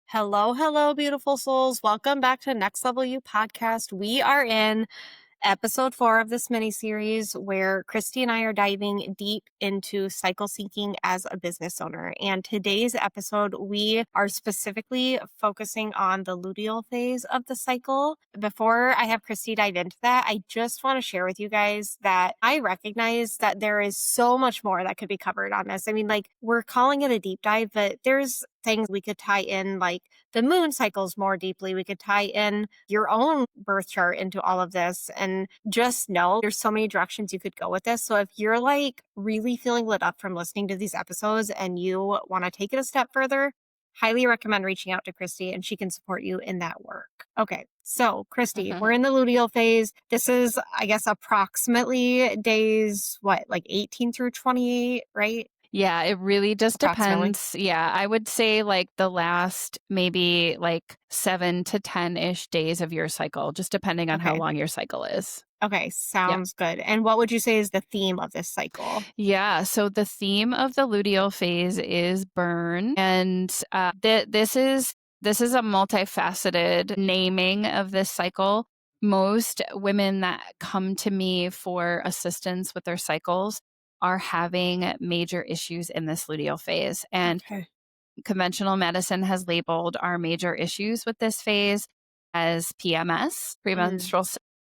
Hello, hello, beautiful souls. Welcome back to Next Level You podcast. We are in episode 4 of this mini series where Kristi and I are diving deep into cycle syncing as a business owner. And today's episode, we are specifically focusing on the luteal phase of the cycle. Before I have Kristi dive into that, I just want to share with you guys that I recognize that there is so much more that could be covered on this. I mean, like, we're calling it a deep dive, but there's things we could tie in, like the moon cycles more deeply. We could tie in your own birth chart into all of this, and just know there's so many directions you could go with this. So if you're like really feeling lit up from listening to these episodes and you want to take it a step further, highly recommend reaching out to Kristi and she can support you in that work. Okay. So Kristi, we're in the luteal phase. This is, I guess, approximately days, like 18 through 28, right? Yeah, it really just Approximately. depends. Yeah, I would say like the last maybe like 7 to 10-ish days of your cycle, just depending on how Okay. long your cycle is. Okay. Yeah. Sounds good. And what would you say is the theme of this cycle? Yeah, so the theme of the luteal phase is burn, and this is a multifaceted naming of this cycle. Most women that come to me for assistance with their cycles are having major issues in this luteal phase, and Okay. conventional medicine has labeled our major issues with this phase as PMS, premenstrual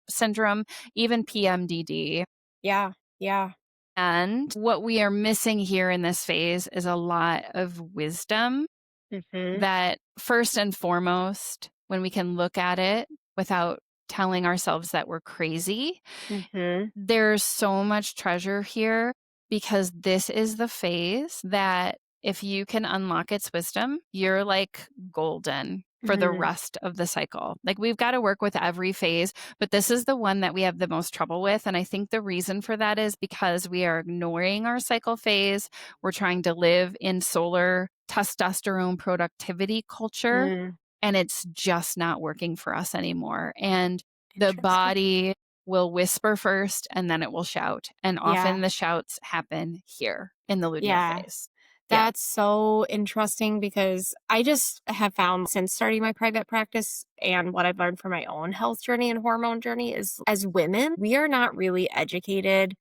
syndrome, even PMDD. Yeah. Yeah. And what we are missing here in this phase is a lot of wisdom Mm-hmm. that, first and foremost, when we can look at it without telling ourselves that we're crazy, Mm-hmm. there's so much treasure here because this is the phase that if you can unlock its wisdom, you're like golden for the Mm-hmm. rest of the cycle. Like, we've got to work with every phase, but this is the one that we have the most trouble with. And I think the reason for that is because we are ignoring our cycle phase. We're trying to live in solar testosterone productivity culture, Mm. and it's just not working for us anymore. And the Interesting. body will whisper first and then it will shout. And Yeah. often the shouts happen here in the luteal Yeah. phase. Yeah. That's so interesting because I just have found since starting my private practice and what I've learned from my own health journey and hormone journey is as women, we are not really educated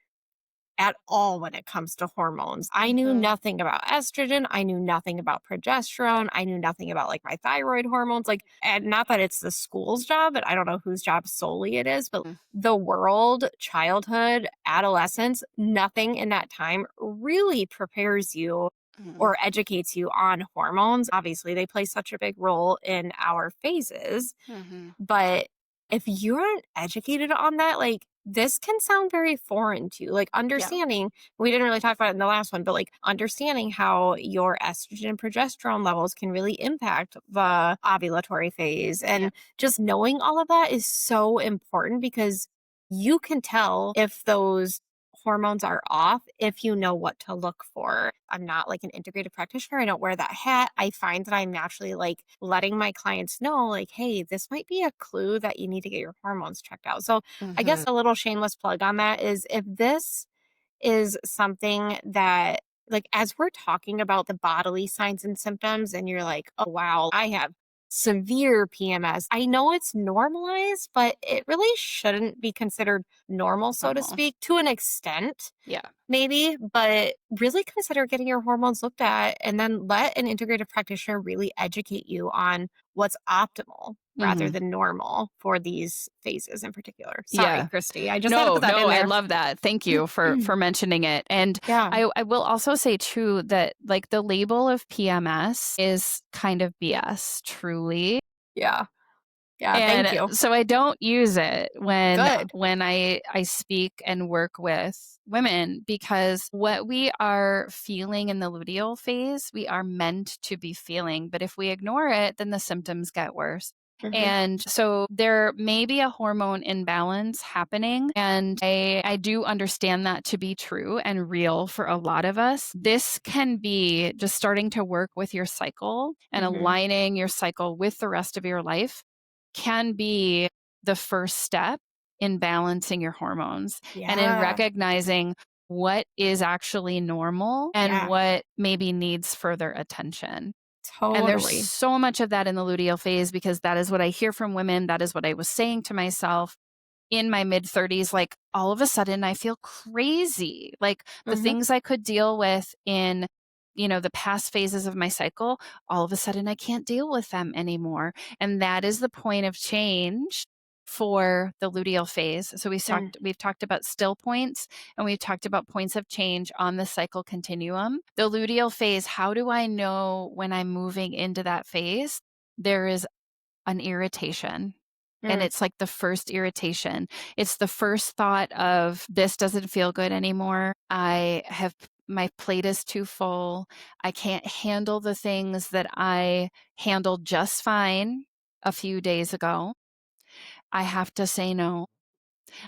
at all when it comes to hormones. I knew nothing about estrogen. I knew nothing about progesterone. I knew nothing about like my thyroid hormones. Like, and not that it's the school's job, but I don't know whose job solely it is, but Mm. the world, childhood, adolescence, nothing in that time really prepares you Mhm. or educates you on hormones. Obviously, they play such a big role in our phases, Mhm. but if you aren't educated on that, like this can sound very foreign to you. Like Yeah. understanding, we didn't really talk about it in the last one, but like understanding how your estrogen and progesterone levels can really impact the ovulatory phase. Yeah. And just knowing all of that is so important because you can tell if those hormones are off if you know what to look for. I'm not like an integrative practitioner. I don't wear that hat. I find that I'm naturally like letting my clients know, like, hey, this might be a clue that you need to get your hormones checked out. So I guess Mhm. a little shameless plug on that is if this is something that, like, as we're talking about the bodily signs and symptoms, and you're like, oh, wow, I have severe PMS. I know it's normalized, but it really shouldn't be considered normal, so to Normal. speak, to an extent Yeah. maybe, but really consider getting your hormones looked at and then let an integrative practitioner really educate you on what's optimal rather Mhm. than normal for these phases in particular. Sorry, Yeah. Kristi. I just had to No, put that no, in I there. love that. Thank you for mentioning it. And Yeah. I will also say too that like the label of PMS is kind of BS, truly. Yeah. Yeah. Thank And you. so I don't use it Good. when I speak and work with women, because what we are feeling in the luteal phase, we are meant to be feeling. But if we ignore it, then the symptoms get worse. Hmm. And so there may be a hormone imbalance happening. And I do understand that to be true and real for a lot of us. This can be just starting to work with your cycle and Hmm. aligning your cycle with the rest of your life can be the first step in balancing your hormones and in Yeah. recognizing what is actually normal and Yeah. what maybe needs further attention. And there's Totally. so much of that in the luteal phase because that is what I hear from women. That is what I was saying to myself in my mid 30s. Like all of a sudden I feel crazy. Like the Mhm. things I could deal with in, the past phases of my cycle, all of a sudden I can't deal with them anymore. And that is the point of change for the luteal phase. So Mm. we've talked about still points and we've talked about points of change on the cycle continuum. The luteal phase, how do I know when I'm moving into that phase? There is an irritation. And Mm. it's like the first irritation. It's the first thought of this doesn't feel good anymore. My plate is too full. I can't handle the things that I handled just fine a few days ago. I have to say no.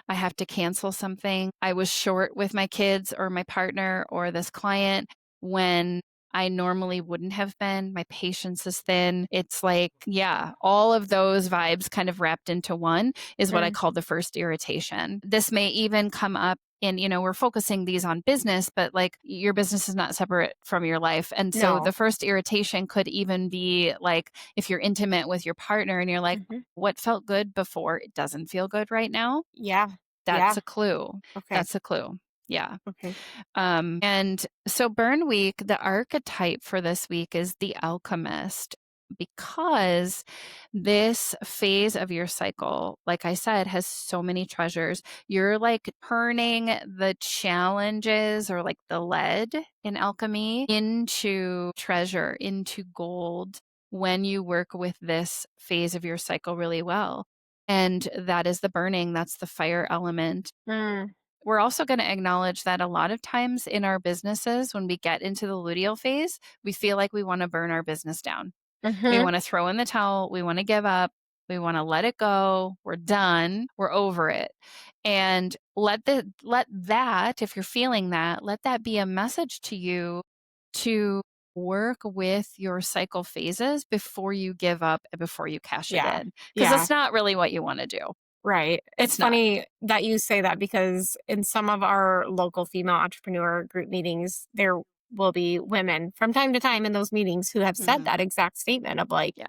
I have to cancel something. I was short with my kids or my partner or this client when I normally wouldn't have been. My patience is thin. It's like, yeah, all of those vibes kind of wrapped into one is what I Mm. call the first irritation. This may even come up in, we're focusing these on business, but like your business is not separate from your life. And so No. the first irritation could even be like if you're intimate with your partner and you're like, Mhm. what felt good before, it doesn't feel good right now. Yeah. That's Yeah. a clue. Okay. That's a clue. Yeah. Okay. And so Burn Week, the archetype for this week is the alchemist because this phase of your cycle, like I said, has so many treasures. You're like turning the challenges or like the lead in alchemy into treasure, into gold when you work with this phase of your cycle really well. And that is the burning, that's the fire element. Mm. We're also going to acknowledge that a lot of times in our businesses, when we get into the luteal phase, we feel like we want to burn our business down. We Mhm. want to throw in the towel. We want to give up. We want to let it go. We're done. We're over it. And let that, if you're feeling that, let that be a message to you to work with your cycle phases before you give up and before you cash it Yeah. in. Because Yeah. that's not really what you want to do. Right. It's It's not. funny that you say that because in some of our local female entrepreneur group meetings, there will be women from time to time in those meetings who have said Mhm. that exact statement of like, Yeah,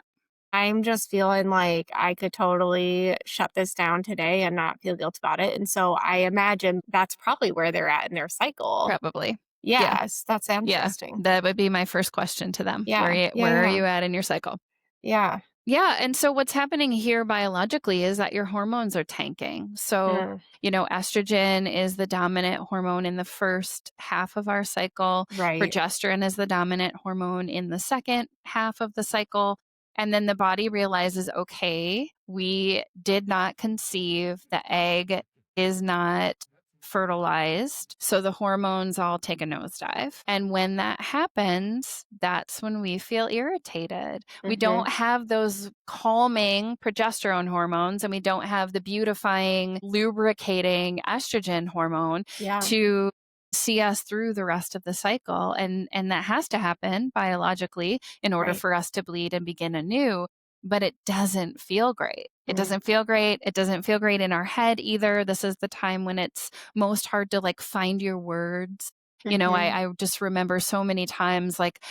I'm just feeling like I could totally shut this down today and not feel guilt about it. And so I imagine that's probably where they're at in their cycle. probably. Yeah. Yes, that's Yeah, interesting. that would be my first question to them. Yeah. Yeah. Where are Yeah. you at in your cycle? Yeah. Yeah, and so what's happening here biologically is that your hormones are tanking. So, Mm, estrogen is the dominant hormone in the first half of our cycle. right. Progesterone is the dominant hormone in the second half of the cycle. And then the body realizes, okay, we did not conceive, the egg is not fertilized. So the hormones all take a nosedive. And when that happens, that's when we feel irritated. We Hmm. don't have those calming progesterone hormones and we don't have the beautifying, lubricating estrogen hormone Yeah. to see us through the rest of the cycle. And that has to happen biologically in order Right. for us to bleed and begin anew. But it doesn't feel great. It Mm, doesn't feel great. It doesn't feel great in our head either. This is the time when it's most hard to like find your words. hmm. I just remember so many times like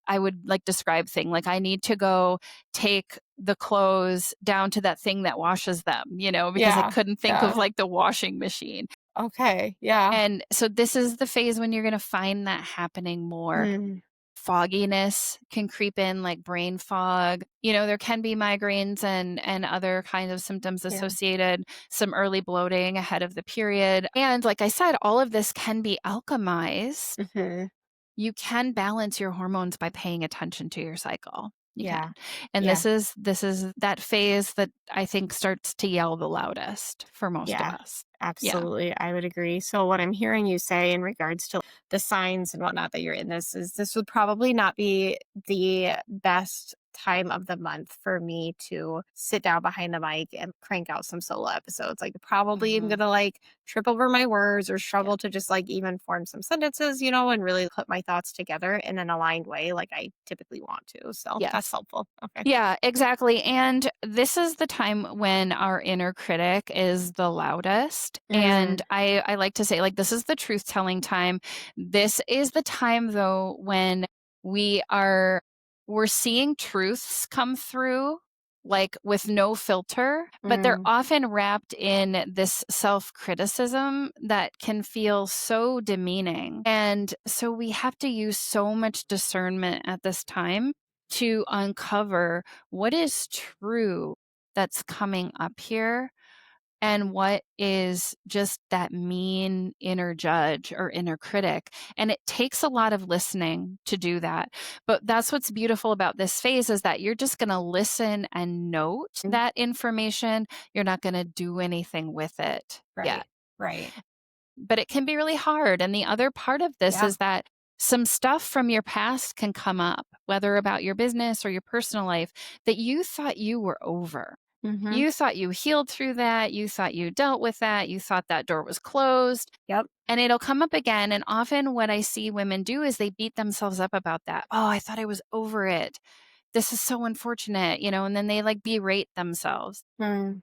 I would like describe thing like I need to go take the clothes down to that thing that washes them, because I Yeah. couldn't think Yeah. of like the washing machine. Okay. Yeah. And so this is the phase when you're going to find that happening more. Mm, Fogginess can creep in like brain fog. There can be migraines and other kinds of symptoms yeah. associated, some early bloating ahead of the period. And like I said, all of this can be alchemized. Hmm. You can balance your hormones by paying attention to your cycle. You can. Yeah. And Yeah. this is that phase that I think starts to yell the loudest for most of Yeah. us. Yeah. Absolutely. I would agree. So, what I'm hearing you say in regards to the signs and whatnot that you're in this is this would probably not be the best time of the month for me to sit down behind the mic and crank out some solo episodes. Like, probably am Hmm. gonna like trip over my words or Yeah. struggle to just like even form some sentences, and really put my thoughts together in an aligned way like I typically want to. So, that's Yes. helpful. Okay. Yeah, exactly. And this is the time when our inner critic is the loudest. Mm, And I like to say, like, this is the truth telling time. This is the time, though, when we are we're seeing truths come through like with no filter, but they're Mm, often wrapped in this self-criticism that can feel so demeaning. And so we have to use so much discernment at this time to uncover what is true that's coming up here and what is just that mean inner judge or inner critic. And it takes a lot of listening to do that. But that's what's beautiful about this phase is that you're just going to listen and note mm, that information. You're not going to do anything with it yet. right, right. But it can be really hard. And the other part of this Yeah. is that some stuff from your past can come up, whether about your business or your personal life, that you thought you were over. Mhm. You thought you healed through that. You thought you dealt with that. You thought that door was closed. Yep. And it'll come up again. And often what I see women do is they beat themselves up about that. Oh, I thought I was over it. This is so unfortunate, and then they like berate themselves. Mm,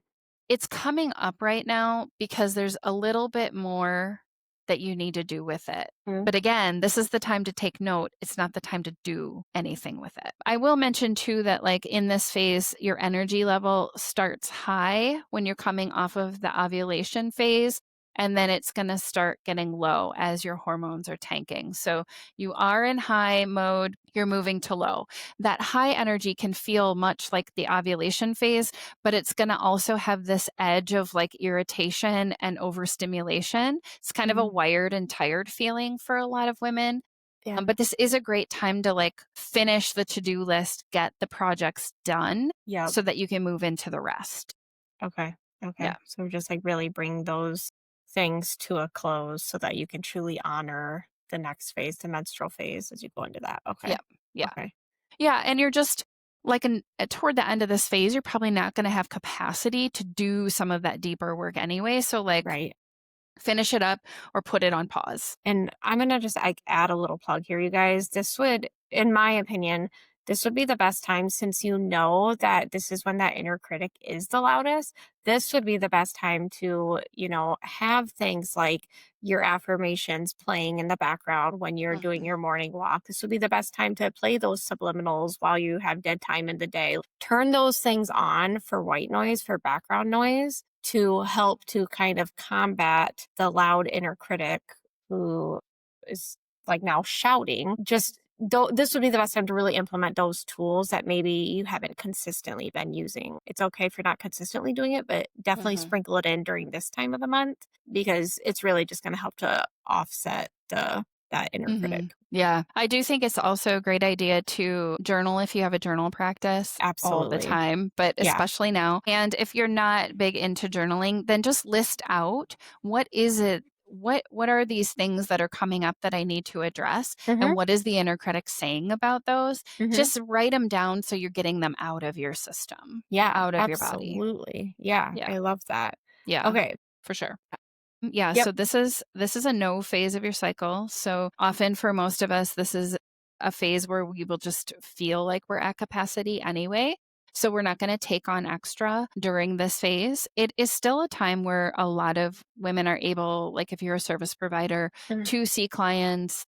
It's coming up right now because there's a little bit more that you need to do with it. mm, But again, this is the time to take note. It's not the time to do anything with it. I will mention too that, like, in this phase, your energy level starts high when you're coming off of the ovulation phase. And then it's going to start getting low as your hormones are tanking. So you are in high mode, you're moving to low. That high energy can feel much like the ovulation phase, but it's going to also have this edge of like irritation and overstimulation. It's kind of a mm. wired and tired feeling for a lot of women. Yeah. But this is a great time to like finish the to-do list, get the projects done Yep. so that you can move into the rest. Okay. Okay. Yeah. So just like really bring those things to a close so that you can truly honor the next phase, the menstrual phase, as you go into that. Yeah. Okay. Yeah. Okay. Yeah. And you're just like toward the end of this phase, you're probably not going to have capacity to do some of that deeper work anyway. So like Right. finish it up or put it on pause. And I'm gonna just like add a little plug here, you guys. This would, in my opinion, this would be the best time since you know that this is when that inner critic is the loudest. This would be the best time to, have things like your affirmations playing in the background when you're doing Mhm. your morning walk. This would be the best time to play those subliminals while you have dead time in the day. Turn those things on for white noise, for background noise to help to kind of combat the loud inner critic who is like now shouting. Just though this would be the best time to really implement those tools that maybe you haven't consistently been using. It's okay if you're not consistently doing it, but definitely Mhm. sprinkle it in during this time of the month because it's really just going to help to offset that inner critic. Yeah. I do think it's also a great idea to journal if you have a journal practice all the Absolutely. time, but Yeah. especially now. And if you're not big into journaling, then just list out what is it what are these things that are coming up that I need to address and Mhm. what is the inner critic saying about those? Mhm. Just write them down so you're getting them out of your system, Yeah, out of your body. absolutely. Yeah, Yeah. I love that. Yeah. Okay. For sure. Yeah, Yep. so this is a no phase of your cycle. So often for most of us, this is a phase where we will just feel like we're at capacity anyway. So we're not going to take on extra during this phase. It is still a time where a lot of women are able, like if you're a service provider, Mhm. to see clients,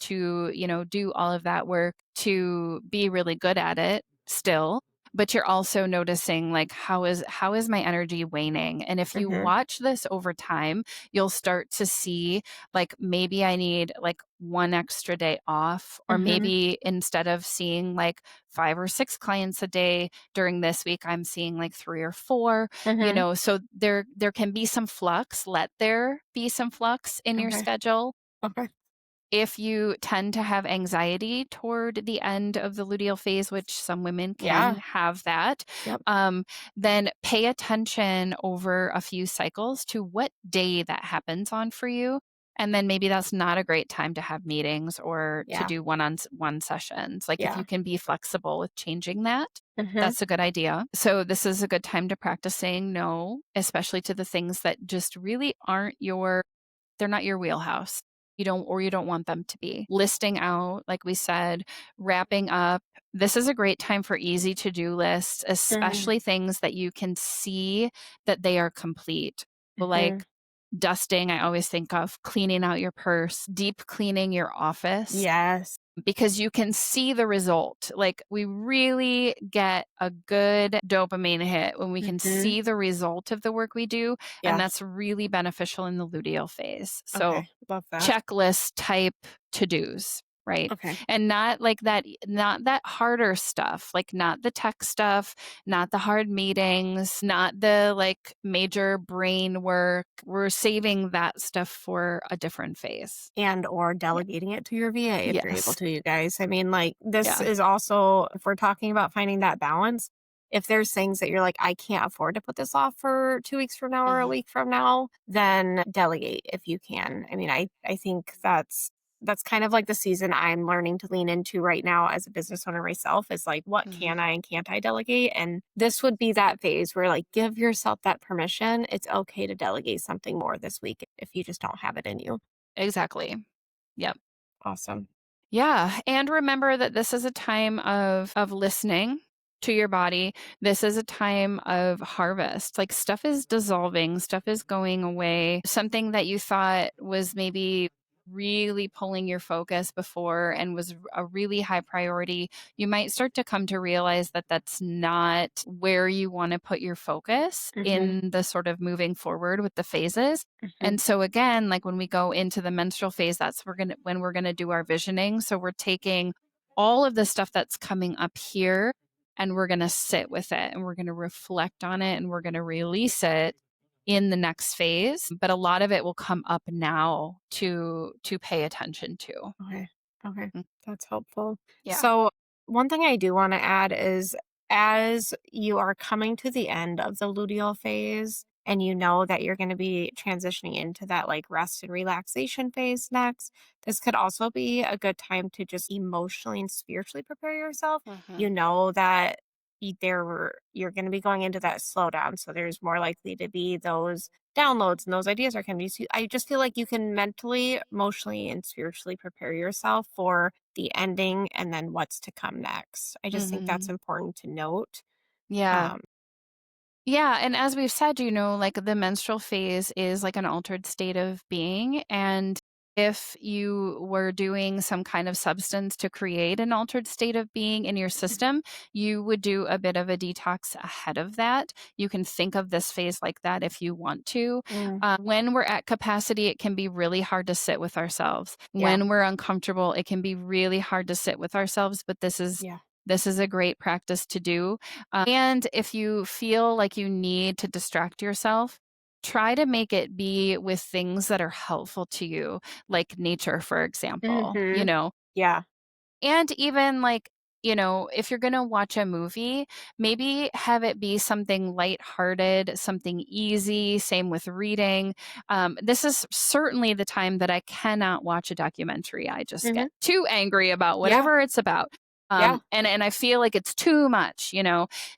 to, do all of that work, to be really good at it still. But you're also noticing like how is my energy waning? And if you Mhm. watch this over time, you'll start to see like maybe I need like one extra day off, or Mhm. maybe instead of seeing like 5 or 6 clients a day during this week, I'm seeing like 3 or 4, Mhm. so there can be some flux. Let there be some flux in your Okay. schedule. Okay. If you tend to have anxiety toward the end of the luteal phase, which some women can Yeah. have that, Yep. then pay attention over a few cycles to what day that happens on for you. And then maybe that's not a great time to have meetings or to Yeah. do one sessions. Like if Yeah. you can be flexible with changing that, Mhm. that's a good idea. So this is a good time to practice saying no, especially to the things that just really aren't they're not your wheelhouse. You don't want them to be. Listing out, like we said, wrapping up. This is a great time for easy to-do lists, Mhm. especially things that you can see that they are complete. Like Mhm. dusting, I always think of cleaning out your purse, deep cleaning your office, Yes. because you can see the result. Like, we really get a good dopamine hit when we can Mhm. see the result of the work we do, and Yes. that's really beneficial in the luteal phase. So, Okay. Love that. checklist type to-dos, right? Okay. And not that harder stuff, like not the tech stuff, not the hard meetings, not the like major brain work. We're saving that stuff for a different phase. And or Yeah. delegating it to your VA if you're able Yes. to, you guys. I mean, like, this Yeah. is also if we're talking about finding that balance, if there's things that you're like, "I can't afford to put this off for 2 weeks from now or a Mhm. week from now," then delegate if you can. I mean, I think that's kind of like the season I'm learning to lean into right now as a business owner myself is like, what Mhm. can I and can't I delegate? And this would be that phase where like give yourself that permission. It's okay to delegate something more this week if you just don't have it in you. Exactly. Yep. Awesome. Yeah, and remember that this is a time of listening to your body. This is a time of harvest. Like, stuff is dissolving, stuff is going away. Something that you thought was maybe really pulling your focus before and was a really high priority, you might start to come to realize that that's not where you want to put your focus Mhm, in the sort of moving forward with the phases. mhm. And so again, like when we go into the menstrual phase, that's when we're gonna do our visioning. So we're taking all of the stuff that's coming up here and we're gonna sit with it and we're gonna reflect on it and we're gonna release it in the next phase. But a lot of it will come up now to pay attention to. Okay, okay, Mm. that's helpful. Yeah. So, one thing I do wanna add is as you are coming to the end of the luteal phase and you know that you're gonna be transitioning into that, like, rest and relaxation phase next, this could also be a good time to just emotionally and spiritually prepare yourself. You Mhm. know that you're gonna be going into that slowdown, so there's more likely to be those downloads and those ideas are coming to you. I just feel like you can mentally, emotionally, and spiritually prepare yourself for the ending and then what's to come next. I just think that's Mhm. important to note. Yeah. Um, Yeah, and as we've said, like the menstrual phase is like an altered state of being. And if you were doing some kind of substance to create an altered state of being in your system, you would do a bit of a detox ahead of that. You can think of this phase like that if you want to. mm, When we're at capacity, it can be really hard to sit with ourselves. yeah, When we're uncomfortable, it can be really hard to sit with ourselves, but yeah. this is a great practice to do. And if you feel like you need to distract yourself, try to make it be with things that are helpful to you, like nature, for example, Hmm. Yeah. and even like, if you're going to watch a movie, maybe have it be something lighthearted, something easy. Same with reading. This is certainly the time that I cannot watch a documentary. I just Hmm. get too angry about Yeah. whatever it's about. Yeah. And I feel like it's too much.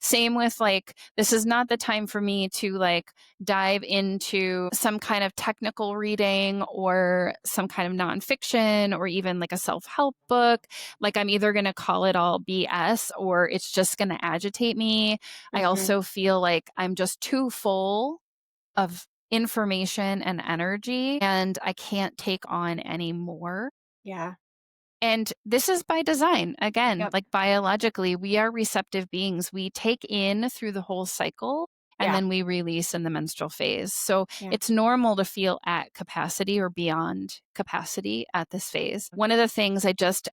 Same with like, this is not the time for me to like dive into some kind of technical reading or some kind of nonfiction or even like a self help book. Like, I'm either going to call it all BS or it's just going to agitate me. I Hmm. also feel like I'm just too full of information and energy and I can't take on any more. Yeah. And this is by design. Again, Yep. like biologically, we are receptive beings. We take in through the whole cycle and Yeah. then we release in the menstrual phase. So Yeah. it's normal to feel at capacity or beyond capacity at this phase. One of the things I just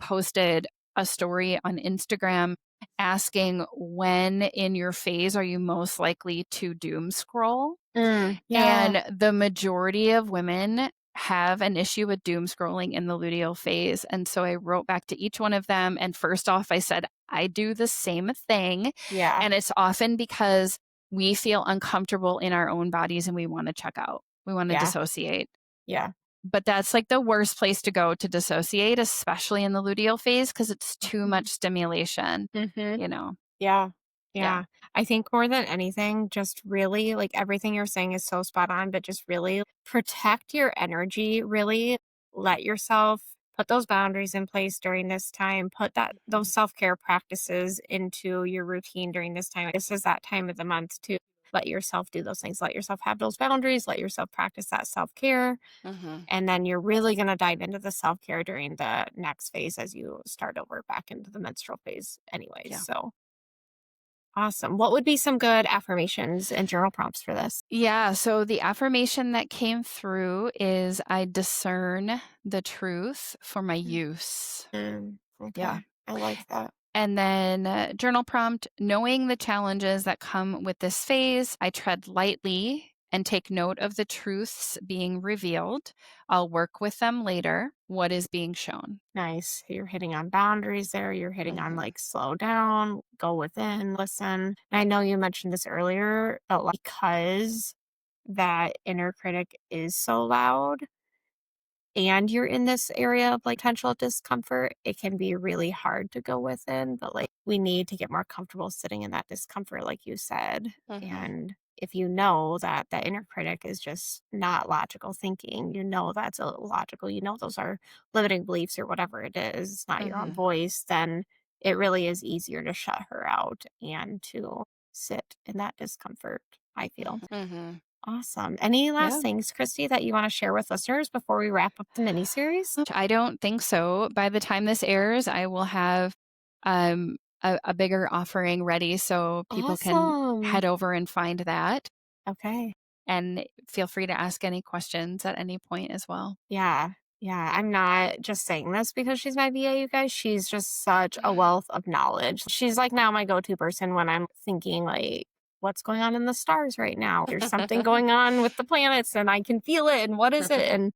posted a story on Instagram asking when in your phase are you most likely to doom scroll? Mm, yeah. And the majority of women have an issue with doom scrolling in the luteal phase. And so I wrote back to each one of them. And first off, I said, I do the same thing. Yeah. And it's often because we feel uncomfortable in our own bodies and we want to check out, we want to Yeah. dissociate. Yeah. But that's like the worst place to go to dissociate, especially in the luteal phase, because it's too much stimulation, Hmm. you know? Yeah. Yeah. Yeah. I think more than anything, just really like everything you're saying is so spot on, but just really protect your energy. Really let yourself put those boundaries in place during this time. Put those self-care practices into your routine during this time. This is that time of the month too. let yourself do those things. Let yourself have those boundaries. Let yourself practice that self care. Mhm. And then you're really going to dive into the self care during the next phase as you start over back into the menstrual phase, anyways. Yeah. So awesome. What would be some good affirmations and journal prompts for this? Yeah, so the affirmation that came through is I discern the truth for my use. Yeah. Okay. I like that. And then journal prompt, knowing the challenges that come with this phase, I tread lightly and take note of the truths being revealed. I'll work with them later. What is being shown? Nice. You're hitting on boundaries there. You're hitting on Mhm. like slow down, go within, listen. And I know you mentioned this earlier, but like, because that inner critic is so loud, and you're in this area of like potential discomfort, it can be really hard to go within. But like, we need to get more comfortable sitting in that discomfort, like you said. Mhm. And if you know that the inner critic is just not logical thinking, you know that's illogical, you know those are limiting beliefs or whatever it is, it's not your own Mhm. voice, then it really is easier to shut her out and to sit in that discomfort, I feel. Mhm. Awesome. Any last Yeah. things, Christy, that you want to share with listeners before we wrap up the mini series? I don't think so. By the time this airs, I will have a bigger offering ready so people can Awesome. head over and find that. Okay. And feel free to ask any questions at any point as well. Yeah. Yeah. I'm not just saying this because she's my VA, you guys. She's just such a wealth of knowledge. She's like now my go to person when I'm thinking, like, what's going on in the stars right now? There's something going on with the planets and I can feel it. And what is it? And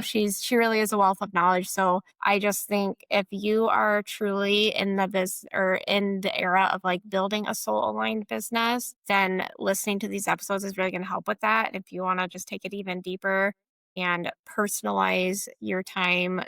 she really is a wealth of knowledge. So I just think if you are truly in the or in the era of like building a soul aligned business, then listening to these episodes is really going to help with that. If you want to just take it even deeper and personalize your time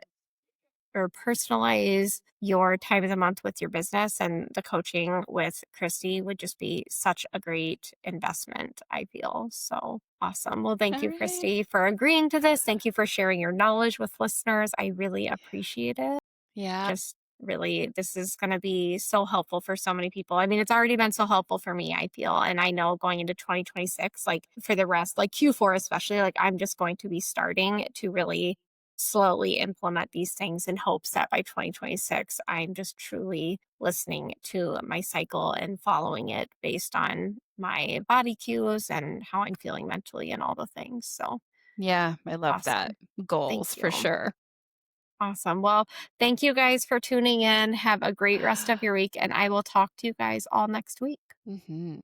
or personalize your time of the month with your business, and the coaching with Kristi would just be such a great investment, I feel. So awesome. Well, thank All you, right. Kristi, for agreeing to this. Thank you for sharing your knowledge with listeners. I really appreciate it. Yeah. Just really, this is going to be so helpful for so many people. I mean, it's already been so helpful for me, I feel. And I know going into 2026, like for the rest, like Q4 especially, like I'm just going to be starting to really slowly implement these things in hopes that by 2026, I'm just truly listening to my cycle and following it based on my body cues and how I'm feeling mentally and all the things. So Yeah. I love that. awesome. Thank Goals for you. sure. Awesome. Well, thank you guys for tuning in. Have a great rest of your week, and I will talk to you guys all next week. Mhm.